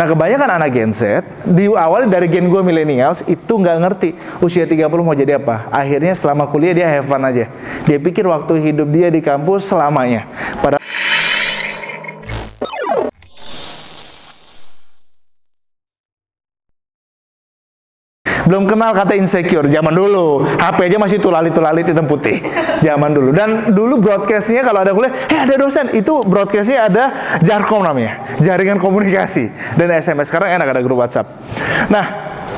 Nah, kebanyakan anak Gen Z, di awal dari gen gue millennials, itu nggak ngerti usia 30 mau jadi apa. Akhirnya selama kuliah dia have fun aja. Dia pikir waktu hidup dia di kampus selamanya. Padahal belum kenal kata insecure zaman dulu. HP aja masih tulali-tulali hitam putih zaman dulu. Dan dulu broadcastnya kalau ada kuliah, ada dosen, itu broadcastnya ada Jarkom namanya, jaringan komunikasi, dan SMS. Sekarang enak ada grup WhatsApp. Nah,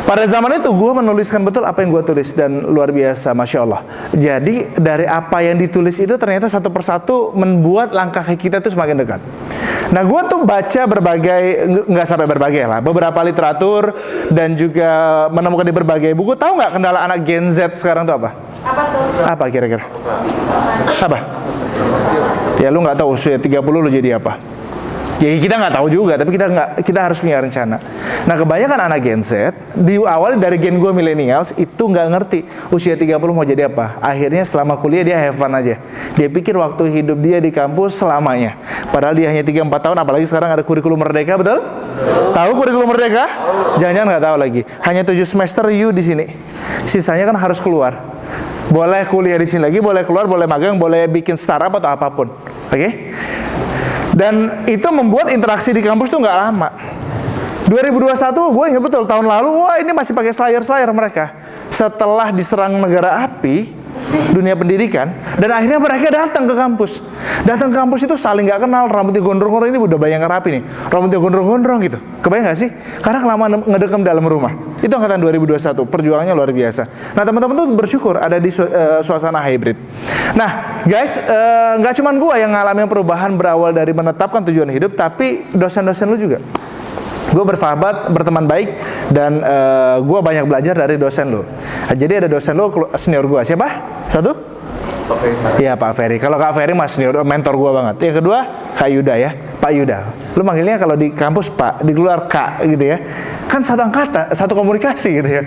pada zaman itu gue menuliskan betul apa yang gue tulis, dan luar biasa, Masya Allah. Jadi dari apa yang ditulis itu ternyata satu persatu membuat langkah kita itu semakin dekat. Nah, gue tuh baca berbagai, nggak sampai berbagai lah, beberapa literatur, dan juga menemukan di berbagai buku. Tahu nggak kendala anak Gen Z sekarang tuh apa? Apa tuh? Apa kira-kira? Apa? Ya lu nggak tahu usia 30 lu jadi apa? Ya kita nggak tahu juga, tapi kita harus punya rencana. Nah, kebanyakan anak Gen Z, di awal dari gen gue millennials, itu nggak ngerti usia 30 mau jadi apa. Akhirnya selama kuliah dia have fun aja. Dia pikir waktu hidup dia di kampus selamanya. Padahal dia hanya 3-4 tahun, apalagi sekarang ada kurikulum merdeka, betul? Tahu kurikulum merdeka? Jangan-jangan nggak tahu lagi. Hanya 7 semester you di sini. Sisanya kan harus keluar. Boleh kuliah di sini lagi, boleh keluar, boleh magang, boleh bikin startup atau apapun. Oke? Dan itu membuat interaksi di kampus tuh nggak lama. 2021 gue ingat betul, tahun lalu, wah ini masih pakai slayer mereka. Setelah diserang negara api, dunia pendidikan, dan akhirnya mereka datang ke kampus. Datang ke kampus itu saling nggak kenal, rambutnya gondrong-gondrong, ini udah bayangkan rapi nih, rambutnya gondrong-gondrong gitu. Kebayang nggak sih? Karena kelamaan ngedekam dalam rumah. Itu angkatan 2021, perjuangannya luar biasa. Nah, teman-teman tuh bersyukur ada di suasana hybrid. Nah, guys, nggak cuma gue yang ngalamin perubahan berawal dari menetapkan tujuan hidup, tapi dosen-dosen lu juga. Gue bersahabat, berteman baik, dan gue banyak belajar dari dosen lo. Jadi ada dosen lo senior gue. Siapa? Satu? Pak Ferry. Iya, Pak Ferry. Kalau Kak Ferry mas senior, mentor gue banget. Yang kedua, Kak Yuda ya, Pak Yuda. Lu manggilnya kalau di kampus Pak, di luar Kak gitu ya. Kan satu angkatan, satu komunikasi gitu ya.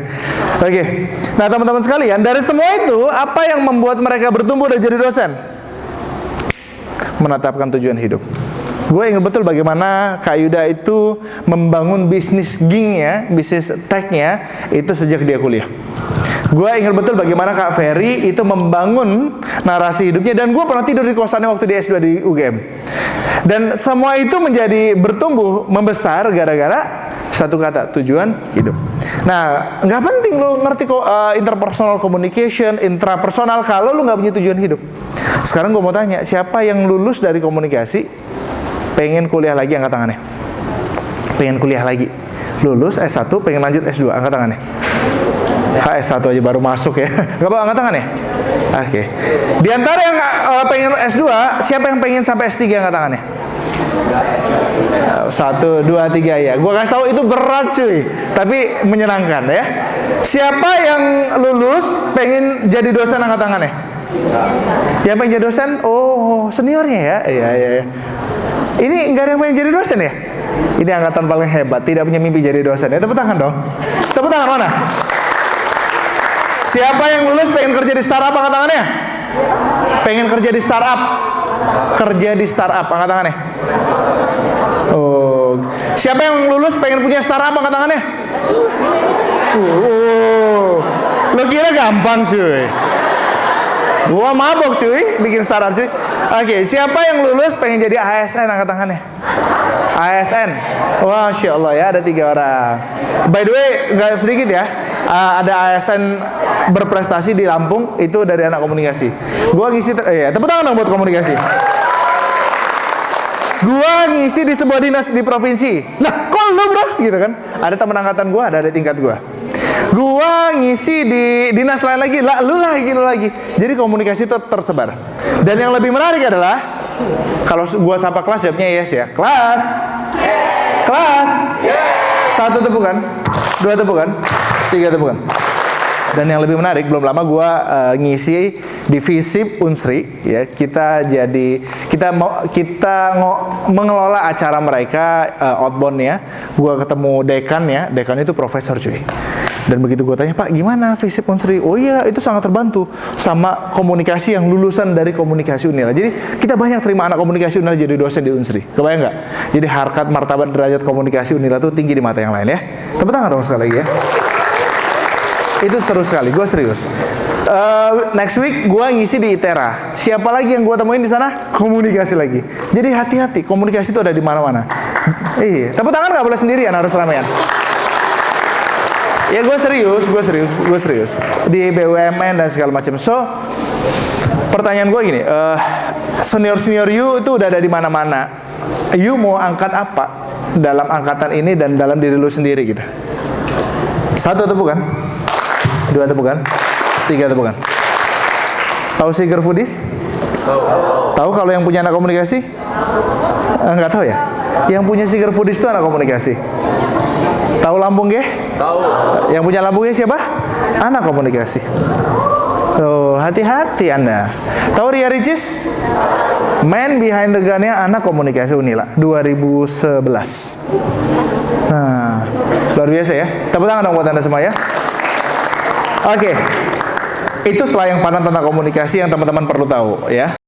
Oke. Nah, teman-teman sekalian, dari semua itu, apa yang membuat mereka bertumbuh dan jadi dosen? Menetapkan tujuan hidup. Gue ingat betul bagaimana Kak Yuda itu membangun bisnis gingnya, bisnis tech-nya, itu sejak dia kuliah. Gue ingat betul bagaimana Kak Ferry itu membangun narasi hidupnya, dan gue pernah tidur di kosannya waktu di S2 di UGM. Dan semua itu menjadi bertumbuh, membesar gara-gara satu kata, tujuan hidup. Nah, nggak penting lo ngerti kok interpersonal communication, intrapersonal, kalau lo nggak punya tujuan hidup. Sekarang gue mau tanya, siapa yang lulus dari komunikasi pengen kuliah lagi, angkat tangannya? Pengen kuliah lagi, lulus S1, pengen lanjut S2, angkat tangannya. S1 aja baru masuk ya. Gak apa, angkat tangannya? Oke. Di antara yang pengen S2, siapa yang pengen sampai S3, angkat tangannya? 1, 2, 3 ya. Gua kasih tahu itu berat cuy, tapi menyenangkan ya. Siapa yang lulus pengen jadi dosen, angkat tangannya? Yang pengen jadi dosen? Oh, seniornya ya. Iya. Ini enggak ada yang pengen jadi dosen ya? Ini angkatan paling hebat, tidak punya mimpi jadi dosen ya. Tepuk tangan dong. Tepuk tangan mana? Siapa yang lulus pengen kerja di startup, angkat tangannya? Pengen kerja di startup? Kerja di startup, angkat tangannya? Oh. Siapa yang lulus pengen punya startup, angkat tangannya? Lo kira gampang cuy? Gua mabok cuy, bikin startup cuy. Oke, siapa yang lulus pengen jadi ASN, angkat tangannya? ASN. Wah, Masya Allah ya, ada 3 orang. By the way, nggak sedikit ya. Ada ASN berprestasi di Lampung, itu dari anak komunikasi. Gua ngisi, tepuk tangan dong buat komunikasi. Gua ngisi di sebuah dinas di provinsi. Lah, kok lu bro? Gitu kan. Ada teman angkatan gua, ada tingkat gua. Gua ngisi di dinas lain lagi, lah lu lagi. Jadi komunikasi itu tersebar. Dan yang lebih menarik adalah kalau gua sapa kelas, jawabnya yes ya. Kelas. Kelas. 1 tepukan, 2 tepukan, 3 tepukan. Dan yang lebih menarik, belum lama gua ngisi di FISIP Unsri ya. Kita mengelola acara mereka outbound ya. Gua ketemu dekannya, dekan itu profesor cuy. Dan begitu gue tanya, Pak, gimana FISIP Unsri? Oh iya, itu sangat terbantu sama komunikasi yang lulusan dari komunikasi Unila. Jadi kita banyak terima anak komunikasi Unila jadi dosen di Unsri. Kebayang nggak? Jadi harkat martabat derajat komunikasi Unila tuh tinggi di mata yang lain ya. Tepuk tangan dong sekali lagi ya. Itu seru sekali, gue serius. Next week gue ngisi di ITERA. Siapa lagi yang gue temuin di sana? Komunikasi lagi. Jadi hati-hati, komunikasi itu ada di mana-mana. Iya, tepuk tangan nggak boleh sendirian, harus ramean. Ya gue serius. Di BUMN dan segala macam. So, pertanyaan gue gini, senior you itu udah ada di mana-mana. You mau angkat apa dalam angkatan ini dan dalam diri lu sendiri gitu? 1 tepukan, 2 tepukan, 3 tepukan. Tahu Siger Foodies? Tahu kalau yang punya anak komunikasi? Nggak tahu ya? Yang punya Siger Foodies itu anak komunikasi. Tahu Lampung G? Tahu. Yang punya Lampung G siapa? Anak komunikasi. Oh, hati-hati Anda. Tahu Ria Ricis? Man behind the gun-nya anak komunikasi Unila 2011. Nah, luar biasa ya. Tepuk tangan dong buat Anda semua ya. Oke. Itu selayang panan tentang komunikasi yang teman-teman perlu tahu ya.